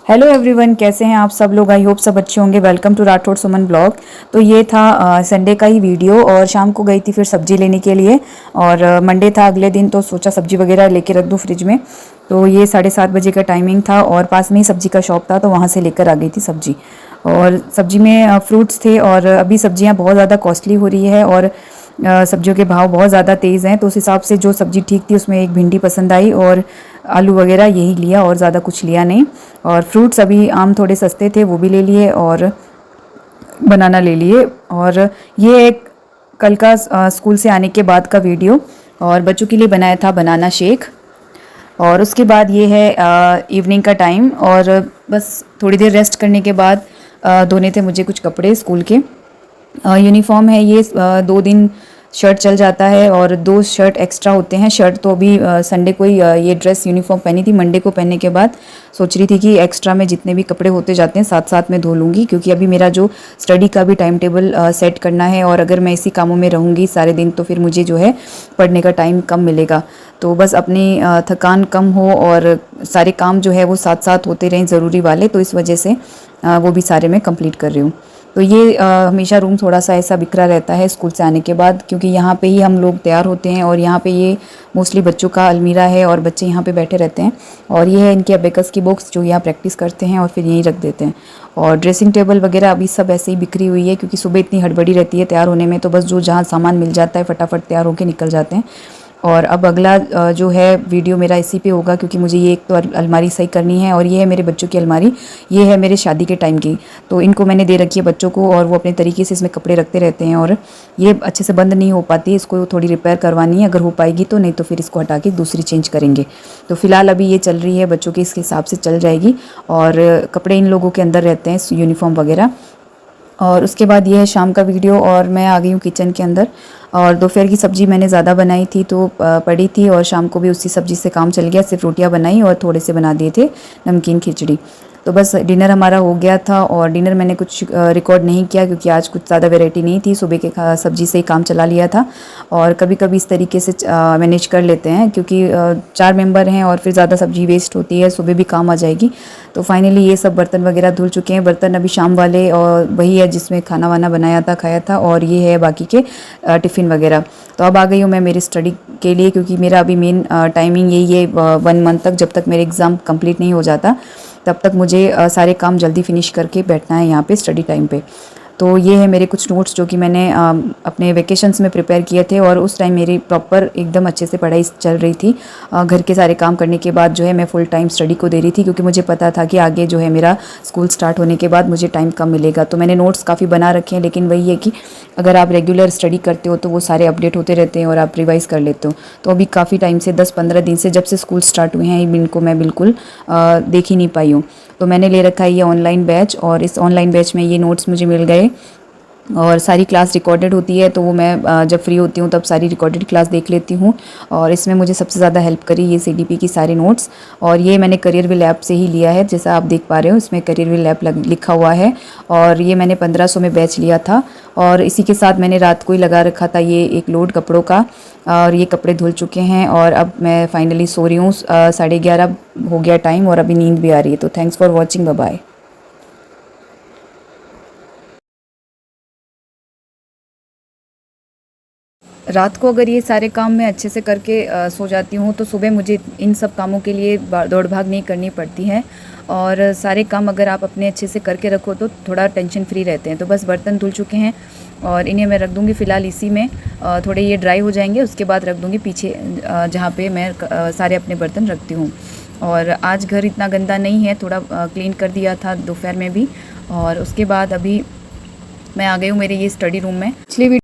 Hello everyone, कैसे हैं आप सब लोग। आई होप सब अच्छे होंगे। Welcome to Rathod Suman blog. तो ये था संडे का ही वीडियो और शाम को गई थी फिर सब्जी लेने के लिए। और मंडे था अगले दिन, तो सोचा सब्जी वगैरह लेके रख दूँ फ्रिज में। तो ये 7:30 बजे का टाइमिंग था और पास में ही सब्जी का शॉप था, तो वहाँ से लेकर आ गई थी सब्जी। और सब्जी में फ्रूट्स थे और अभी सब्जियाँ बहुत ज़्यादा कॉस्टली हो रही है और सब्जियों के भाव बहुत ज़्यादा तेज़ हैं। तो उस हिसाब से जो सब्ज़ी ठीक थी उसमें एक भिंडी पसंद आई और आलू वगैरह यही लिया और ज़्यादा कुछ लिया नहीं। और फ्रूट्स अभी आम थोड़े सस्ते थे, वो भी ले लिए और बनाना ले लिए। और ये एक कल का स्कूल से आने के बाद का वीडियो, और बच्चों के लिए बनाया था बनाना शेक। और उसके बाद ये है इवनिंग का टाइम और बस थोड़ी देर रेस्ट करने के बाद धोने थे मुझे कुछ कपड़े स्कूल के। यूनिफॉर्म है ये, 2 दिन शर्ट चल जाता है और 2 शर्ट एक्स्ट्रा होते हैं। शर्ट तो अभी संडे को ही ये ड्रेस यूनिफॉर्म पहनी थी, मंडे को पहनने के बाद सोच रही थी कि एक्स्ट्रा में जितने भी कपड़े होते जाते हैं साथ साथ में धो लूँगी, क्योंकि अभी मेरा जो स्टडी का भी टाइम टेबल सेट करना है और अगर मैं इसी कामों में रहूँगी सारे दिन तो फिर मुझे जो है पढ़ने का टाइम कम मिलेगा। तो बस अपनी थकान कम हो और सारे काम जो है वो साथ साथ होते रहें ज़रूरी वाले, तो इस वजह से वो भी सारे मैं कंप्लीट कर रही हूँ। तो ये हमेशा रूम थोड़ा सा ऐसा बिखरा रहता है स्कूल से आने के बाद, क्योंकि यहाँ पे ही हम लोग तैयार होते हैं और यहाँ पे ये मोस्टली बच्चों का अलमीरा है और बच्चे यहाँ पे बैठे रहते हैं। और ये है इनके अबेकस की बुक्स जो यहाँ प्रैक्टिस करते हैं और फिर यहीं रख देते हैं। और ड्रेसिंग टेबल वगैरह अभी सब ऐसे ही बिखरी हुई है, क्योंकि सुबह इतनी हड़बड़ी रहती है तैयार होने में, तो बस जो जहाँ सामान मिल जाता है फटाफट तैयार होकर निकल जाते हैं। और अब अगला जो है वीडियो मेरा इसी पे होगा, क्योंकि मुझे ये एक तो अलमारी सही करनी है और ये है मेरे बच्चों की अलमारी, ये है मेरे शादी के टाइम की। तो इनको मैंने दे रखी है बच्चों को और वो अपने तरीके से इसमें कपड़े रखते रहते हैं और ये अच्छे से बंद नहीं हो पाती, इसको थोड़ी रिपेयर करवानी है, अगर हो पाएगी तो, नहीं तो फिर इसको हटा के दूसरी चेंज करेंगे। तो फिलहाल अभी ये चल रही है बच्चों के, इसके हिसाब से चल जाएगी। और कपड़े इन लोगों के अंदर रहते हैं, यूनिफॉर्म वगैरह। और उसके बाद ये है शाम का वीडियो और मैं आ गई हूँ किचन के अंदर। और दोपहर की सब्ज़ी मैंने ज़्यादा बनाई थी तो पड़ी थी और शाम को भी उसी सब्ज़ी से काम चल गया, सिर्फ रोटियां बनाई और थोड़े से बना दिए थे नमकीन खिचड़ी। तो बस डिनर हमारा हो गया था। और डिनर मैंने कुछ रिकॉर्ड नहीं किया क्योंकि आज कुछ ज़्यादा वैरायटी नहीं थी, सुबह के सब्ज़ी से ही काम चला लिया था। और कभी कभी इस तरीके से मैनेज कर लेते हैं, क्योंकि 4 मेंबर हैं और फिर ज़्यादा सब्ज़ी वेस्ट होती है, सुबह भी काम आ जाएगी। तो फाइनली ये सब बर्तन वगैरह धुल चुके हैं। बर्तन अभी शाम वाले और वही है जिसमें खाना वाना बनाया था, खाया था, और ये है बाकी के टिफ़िन वगैरह। तो अब आ गई हूँ मैं मेरी स्टडी के लिए, क्योंकि मेरा अभी मेन टाइमिंग यही है 1 मंथ तक, जब तक मेरे एग्ज़ाम कंप्लीट नहीं हो जाता तब तक मुझे सारे काम जल्दी फिनिश करके बैठना है यहाँ पे स्टडी टाइम पे। तो ये है मेरे कुछ नोट्स जो कि मैंने अपने वेकेशंस में प्रिपेयर किए थे और उस टाइम मेरी प्रॉपर एकदम अच्छे से पढ़ाई चल रही थी। घर के सारे काम करने के बाद जो है मैं फुल टाइम स्टडी को दे रही थी, क्योंकि मुझे पता था कि आगे जो है मेरा स्कूल स्टार्ट होने के बाद मुझे टाइम कम मिलेगा। तो मैंने नोट्स काफ़ी बना रखे हैं, लेकिन वही है कि अगर आप रेगुलर स्टडी करते हो तो वो सारे अपडेट होते रहते हैं और आप रिवाइज़ कर लेते हो। तो अभी काफ़ी टाइम से 10-15 दिन से, जब से स्कूल स्टार्ट हुए हैं, इनको मैं बिल्कुल देख ही नहीं पाई हूँ। तो मैंने ले रखा है ये ऑनलाइन बैच, और इस ऑनलाइन बैच में ये नोट्स मुझे मिल गए और सारी क्लास रिकॉर्डेड होती है। तो वो मैं जब फ्री होती हूँ तब सारी रिकॉर्डेड क्लास देख लेती हूँ। और इसमें मुझे सबसे ज़्यादा हेल्प करी ये सीडीपी की सारे नोट्स। और ये मैंने करियर ऐप से ही लिया है, जैसा आप देख पा रहे हो इसमें करियर ऐप लिखा हुआ है। और ये मैंने 1500 में बैच लिया था और इसी के साथ मैंने रात को ही लगा रखा था ये एक लोड कपड़ों का। और ये कपड़े धुल चुके हैं और अब मैं फाइनली सो रही हूँ। 11:30 हो गया टाइम और अभी नींद भी आ रही है। तो thanks for watching, bye bye. रात को अगर ये सारे काम मैं अच्छे से करके सो जाती हूँ तो सुबह मुझे इन सब कामों के लिए दौड़ भाग नहीं करनी पड़ती है। और सारे काम अगर आप अपने अच्छे से करके रखो तो थोड़ा टेंशन फ्री रहते हैं। तो बस बर्तन धुल चुके हैं और इन्हें मैं रख दूँगी फ़िलहाल इसी में। थोड़े ये ड्राई हो जाएंगे, उसके बाद रख दूँगी पीछे जहाँ पे मैं सारे अपने बर्तन रखती हूँ। और आज घर इतना गंदा नहीं है, थोड़ा क्लीन कर दिया था दोपहर में भी। और उसके बाद अभी मैं आ गई हूँ मेरे ये स्टडी रूम में। पिछली